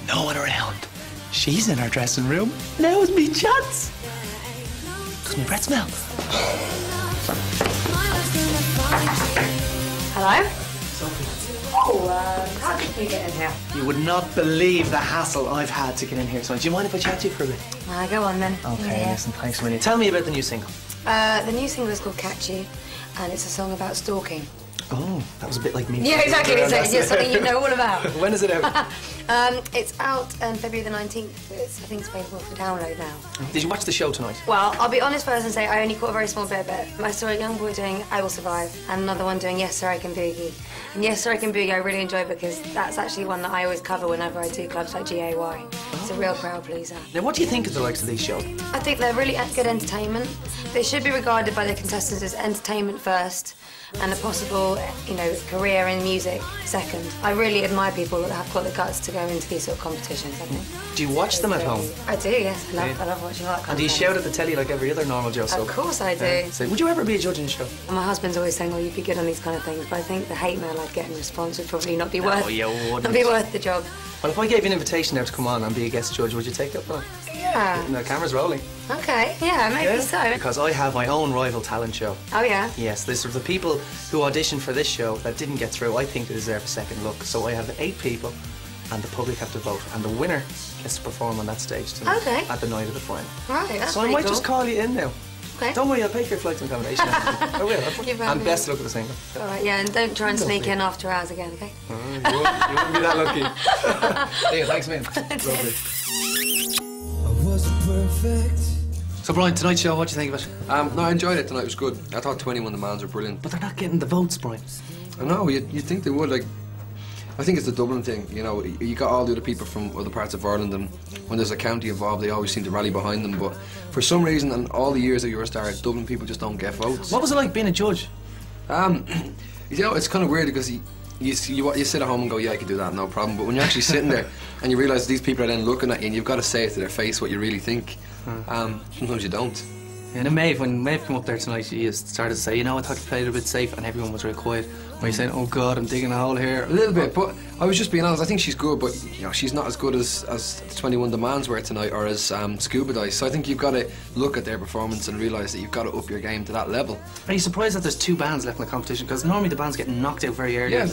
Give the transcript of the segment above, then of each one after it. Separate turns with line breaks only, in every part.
no one around. She's in her dressing room. Now's me chance. Does my breath smell?
Hello?
Sophie.
Oh, how did you get in here?
You would not believe the hassle I've had to get in here tonight. Do you mind if I chat to you for a bit?
Go on then.
Okay,
Yeah.
listen, thanks a million. Tell me about the new single.
The new single is called Catchy, and it's a song about stalking.
Oh, that was a bit like me.
Yeah, exactly. It's something you know all about.
When is it out?
It's out on February the 19th. I think it's available for download now.
Did you watch the show tonight?
Well, I'll be honest first and say I only caught a very small bit of it. I saw a young boy doing I Will Survive and another one doing Yes Sir I Can Boogie. And Yes Sir I Can Boogie I really enjoy because that's actually one that I always cover whenever I do clubs like GAY. It's a real crowd pleaser.
Now, what do you think of the likes of these shows?
I think they're really good entertainment. They should be regarded by the contestants as entertainment first and a possible, career in music second. I really admire people that have got the guts to go into these sort of competitions, I think.
Do you watch them at home?
I do, yes. I love watching all that kind
And do you shout at the telly like every other normal Joe Soap?
Of course I do.
So, would you ever be a judge in a show?
And my husband's always saying, "Oh, you'd be good on these kind of things," but I think the hate mail I'd get in response would probably not be worth the job.
Well, if I gave you an invitation there to come on and be a guest judge, would you take it?
Yeah.
The camera's rolling.
Okay, yeah, maybe so.
Because I have my own rival talent show.
Oh, yeah?
Yes, this are the people who auditioned for this show that didn't get through. I think they deserve a second look. So I have 8 people and the public have to vote. And the winner gets to perform on that stage tonight at the night of the final.
Right, that's
So I might
cool.
just call you in now.
Okay.
Don't worry, I'll pay for your flights and accommodation. I will. And best luck with the single.
All right, yeah, and don't try and sneak in after hours again, okay?
You wouldn't be that lucky. Hey, thanks, man. Lovely. So, Brian, tonight's show, what do you think of it?
No, I enjoyed it tonight. It was good. I thought 21 Demands were brilliant.
But they're not getting the votes, Brian.
I know, you'd think they would. Like, I think it's the Dublin thing. You got all the other people from other parts of Ireland, and when there's a county involved, they always seem to rally behind them. But for some reason, and all the years that you were a star, Dublin people just don't get votes.
What was it like being a judge?
It's kind of weird because you sit at home and go, yeah, I could do that, no problem. But when you're actually sitting there and you realise these people are then looking at you and you've got to say it to their face what you really think, sometimes you don't.
And Maeve, when Maeve came up there tonight, she started to say, I thought you played it a bit safe, and everyone was real quiet. When you're saying, oh God, I'm digging a hole here.
A little bit, but I was just being honest. I think she's good, but she's not as good as 21 Demands were tonight, or as Scuba Dice. So I think you've got to look at their performance and realise that you've got to up your game to that level.
Are you surprised that there's 2 bands left in the competition? Because normally the bands get knocked out very early.
Yeah,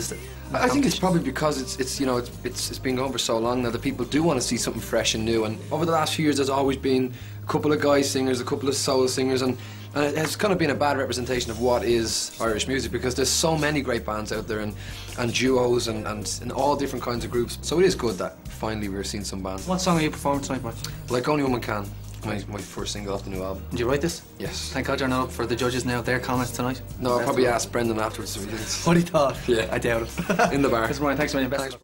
I think it's probably because it's been going for so long now that people do want to see something fresh and new. And over the last few years, there's always been a couple of guy singers, a couple of soul singers, and it has kind of been a bad representation of what is Irish music, because there's so many great bands out there and duos and all different kinds of groups. So it is good that finally we're seeing some bands.
What song are you performing tonight, Brian?
Like Only Woman Can, my first single off the new album.
Did you write this?
Yes.
Thank God you're not up for the judges now, their comments tonight.
No, I'll probably ask Brendan afterwards if he didn't.
What he thought?
Yeah.
I doubt it.
In the bar.
Thanks, Brian. Thanks a million. Best.